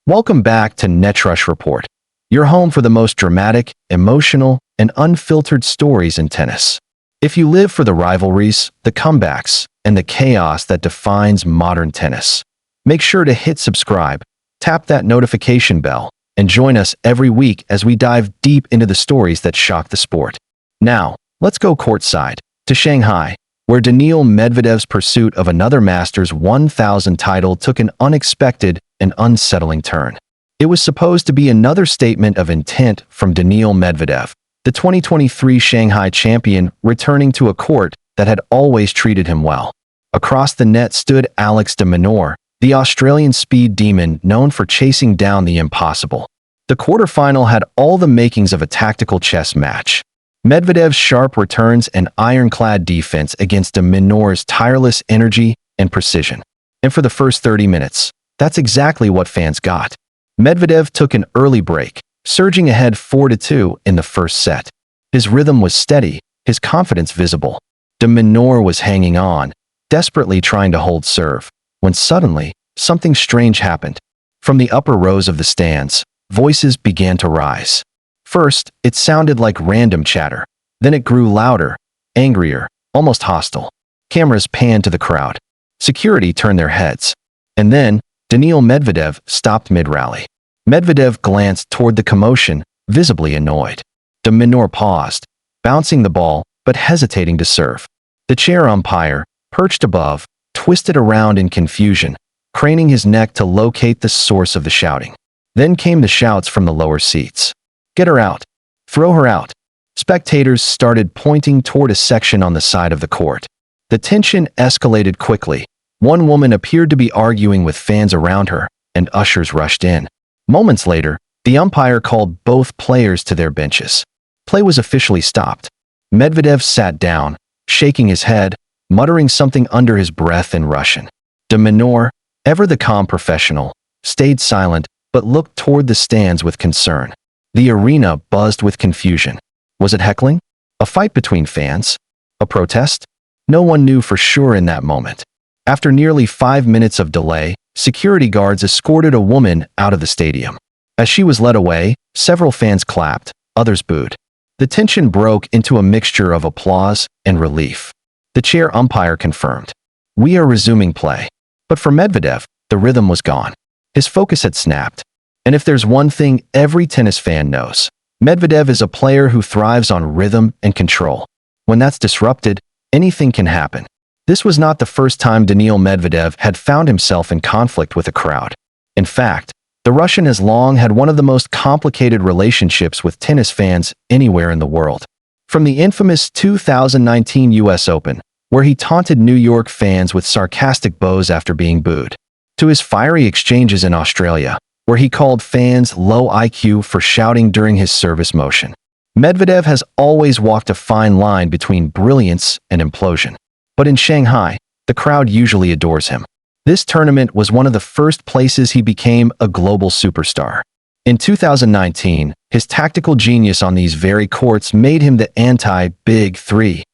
Welcome back to Netrush Report, your home for the most dramatic, emotional, and unfiltered stories in tennis. If you live for the rivalries, the comebacks, and the chaos that defines modern tennis, make sure to hit subscribe, tap that notification bell, and join us every week as we dive deep into the stories that shock the sport. Now, let's go courtside to Shanghai, where Daniil Medvedev's pursuit of another Masters 1000 title took an unexpected and unsettling turn. It was supposed to be another statement of intent from Daniil Medvedev, the 2023 Shanghai champion, returning to a court that had always treated him well. Across the net stood Alex de Minaur, the Australian speed demon known for chasing down the impossible. The quarterfinal had all the makings of a tactical chess match. Medvedev's sharp returns and ironclad defense against de Minaur's tireless energy and precision. And for the first 30 minutes, that's exactly what fans got. Medvedev took an early break, surging ahead 4-2 in the first set. His rhythm was steady, his confidence visible. De Minaur was hanging on, desperately trying to hold serve, when suddenly, something strange happened. From the upper rows of the stands, voices began to rise. First, it sounded like random chatter. Then it grew louder, angrier, almost hostile. Cameras panned to the crowd. Security turned their heads. And then, Daniil Medvedev stopped mid-rally. Medvedev glanced toward the commotion, visibly annoyed. De Minaur paused, bouncing the ball, but hesitating to serve. The chair umpire, perched above, twisted around in confusion, craning his neck to locate the source of the shouting. Then came the shouts from the lower seats. "Get her out. Throw her out." Spectators started pointing toward a section on the side of the court. The tension escalated quickly. One woman appeared to be arguing with fans around her, and ushers rushed in. Moments later, the umpire called both players to their benches. Play was officially stopped. Medvedev sat down, shaking his head, muttering something under his breath in Russian. De Minaur, ever the calm professional, stayed silent but looked toward the stands with concern. The arena buzzed with confusion. Was it heckling? A fight between fans? A protest? No one knew for sure in that moment. After nearly 5 minutes of delay, security guards escorted a woman out of the stadium. As she was led away, several fans clapped, others booed. The tension broke into a mixture of applause and relief. The chair umpire confirmed, "We are resuming play." But for Medvedev, the rhythm was gone. His focus had snapped. And if there's one thing every tennis fan knows, Medvedev is a player who thrives on rhythm and control. When that's disrupted, anything can happen. This was not the first time Daniil Medvedev had found himself in conflict with a crowd. In fact, the Russian has long had one of the most complicated relationships with tennis fans anywhere in the world. From the infamous 2019 US Open, where he taunted New York fans with sarcastic bows after being booed, to his fiery exchanges in Australia, where he called fans low IQ for shouting during his service motion. Medvedev has always walked a fine line between brilliance and implosion. But in Shanghai, the crowd usually adores him. This tournament was one of the first places he became a global superstar. In 2019, his tactical genius on these very courts made him the anti-Big Three.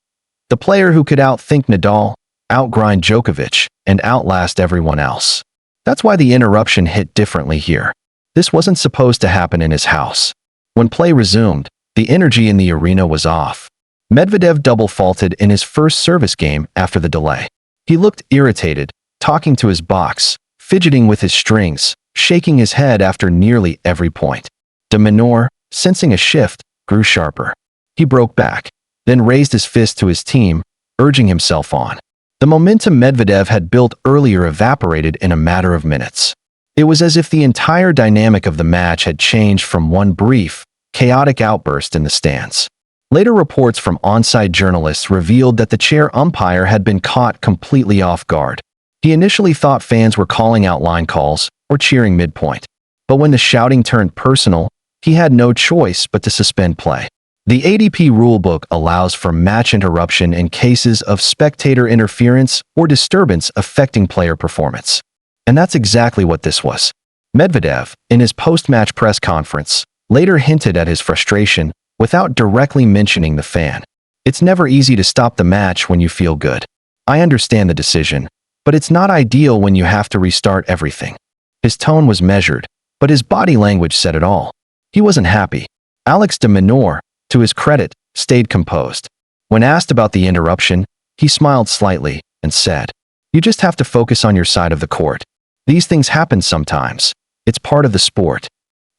The player who could outthink Nadal, outgrind Djokovic, and outlast everyone else. That's why the interruption hit differently here. This wasn't supposed to happen in his house. When play resumed, the energy in the arena was off. Medvedev double-faulted in his first service game after the delay. He looked irritated, talking to his box, fidgeting with his strings, shaking his head after nearly every point. De Minaur, sensing a shift, grew sharper. He broke back, then raised his fist to his team, urging himself on. The momentum Medvedev had built earlier evaporated in a matter of minutes. It was as if the entire dynamic of the match had changed from one brief, chaotic outburst in the stands. Later reports from on-site journalists revealed that the chair umpire had been caught completely off guard. He initially thought fans were calling out line calls or cheering midpoint. But when the shouting turned personal, he had no choice but to suspend play. The ADP rulebook allows for match interruption in cases of spectator interference or disturbance affecting player performance. And that's exactly what this was. Medvedev, in his post-match press conference, later hinted at his frustration without directly mentioning the fan. "It's never easy to stop the match when you feel good. I understand the decision, but it's not ideal when you have to restart everything." His tone was measured, But his body language said it all. He wasn't happy. Alex de Minaur, to his credit, stayed composed. When asked about the interruption, he smiled slightly and said, "You just have to focus on your side of the court. These things happen sometimes. It's part of the sport."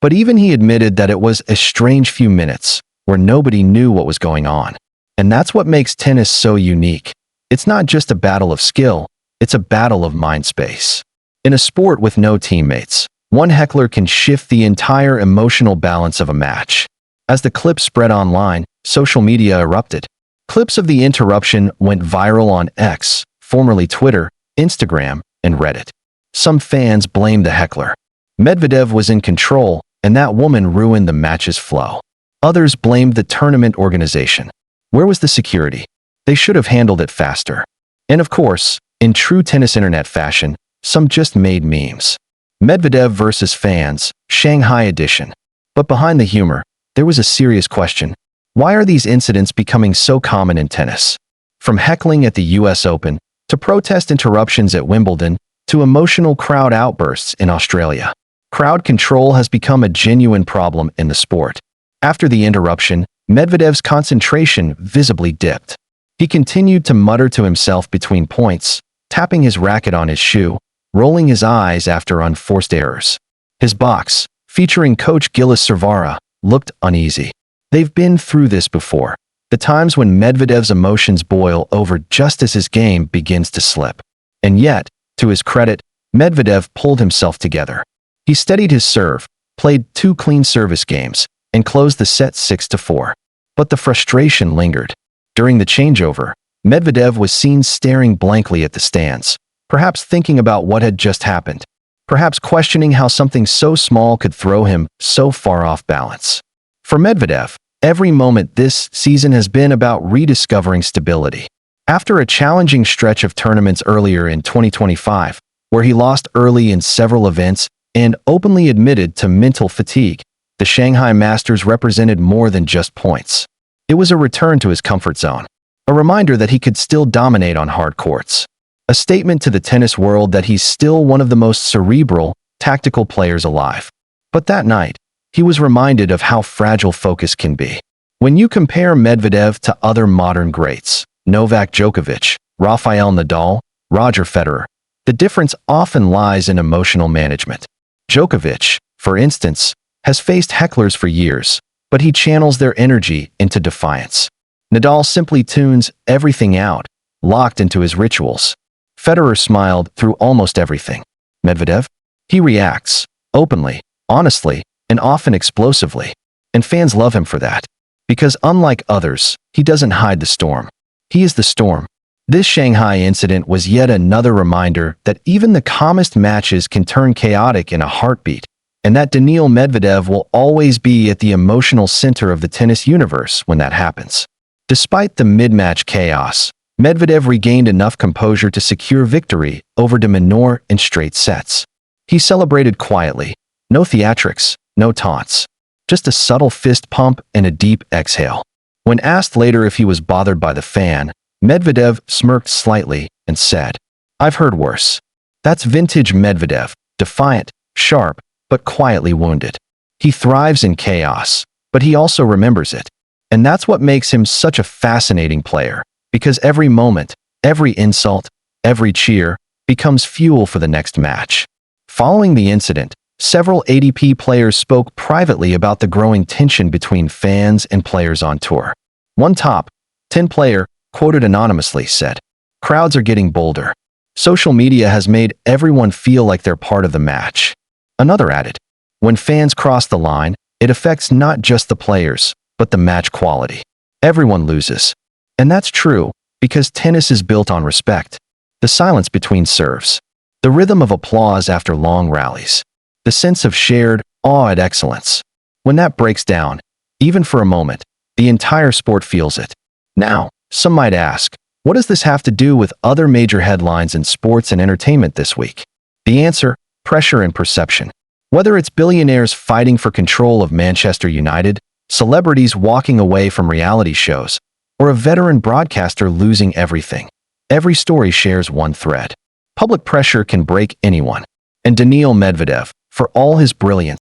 But even he admitted that it was a strange few minutes where nobody knew what was going on. And that's what makes tennis so unique. It's not just a battle of skill, it's a battle of mind space. In a sport with no teammates, one heckler can shift the entire emotional balance of a match. As the clip spread online, social media erupted. Clips of the interruption went viral on X, formerly Twitter, Instagram, and Reddit. Some fans blamed the heckler. Medvedev was in control, and that woman ruined the match's flow. Others blamed the tournament organization. Where was the security? They should have handled it faster. And of course, in true tennis internet fashion, some just made memes. Medvedev versus fans, Shanghai edition. But behind the humor, there was a serious question. Why are these incidents becoming so common in tennis? From heckling at the US Open, to protest interruptions at Wimbledon, to emotional crowd outbursts in Australia. Crowd control has become a genuine problem in the sport. After the interruption, Medvedev's concentration visibly dipped. He continued to mutter to himself between points, tapping his racket on his shoe, rolling his eyes after unforced errors. His box, featuring coach Gilles Servara, looked uneasy. They've been through this before. The times when Medvedev's emotions boil over just as his game begins to slip. And yet, to his credit, Medvedev pulled himself together. He steadied his serve, played 2 clean service games, and closed the set 6-4. But the frustration lingered. During the changeover, Medvedev was seen staring blankly at the stands, perhaps thinking about what had just happened, perhaps questioning how something so small could throw him so far off balance. For Medvedev, every moment this season has been about rediscovering stability. After a challenging stretch of tournaments earlier in 2025, where he lost early in several events and openly admitted to mental fatigue, the Shanghai Masters represented more than just points. It was a return to his comfort zone, a reminder that he could still dominate on hard courts, a statement to the tennis world that he's still one of the most cerebral, tactical players alive. But that night, he was reminded of how fragile focus can be. When you compare Medvedev to other modern greats, Novak Djokovic, Rafael Nadal, Roger Federer, the difference often lies in emotional management. Djokovic, for instance, has faced hecklers for years, but he channels their energy into defiance. Nadal simply tunes everything out, locked into his rituals. Federer smiled through almost everything. Medvedev? He reacts, openly, honestly, and often explosively. And fans love him for that. Because unlike others, he doesn't hide the storm. He is the storm. This Shanghai incident was yet another reminder that even the calmest matches can turn chaotic in a heartbeat, and that Daniil Medvedev will always be at the emotional center of the tennis universe when that happens. Despite the mid-match chaos, Medvedev regained enough composure to secure victory over de Minaur in straight sets. He celebrated quietly, no theatrics, no taunts, just a subtle fist pump and a deep exhale. When asked later if he was bothered by the fan, Medvedev smirked slightly and said, "I've heard worse." That's vintage Medvedev, defiant, sharp, but quietly wounded. He thrives in chaos, but he also remembers it. And that's what makes him such a fascinating player, because every moment, every insult, every cheer becomes fuel for the next match. Following the incident, several ATP players spoke privately about the growing tension between fans and players on tour. One top 10 player, quoted anonymously, said, "Crowds are getting bolder. Social media has made everyone feel like they're part of the match." Another added, "When fans cross the line, it affects not just the players, but the match quality. Everyone loses." And that's true, because tennis is built on respect. The silence between serves, the rhythm of applause after long rallies, the sense of shared awe at excellence. When that breaks down, even for a moment, the entire sport feels it. Now, some might ask, what does this have to do with other major headlines in sports and entertainment this week? The answer: pressure and perception. Whether it's billionaires fighting for control of Manchester United, celebrities walking away from reality shows, or a veteran broadcaster losing everything, every story shares one thread. Public pressure can break anyone. And Daniil Medvedev, for all his brilliance.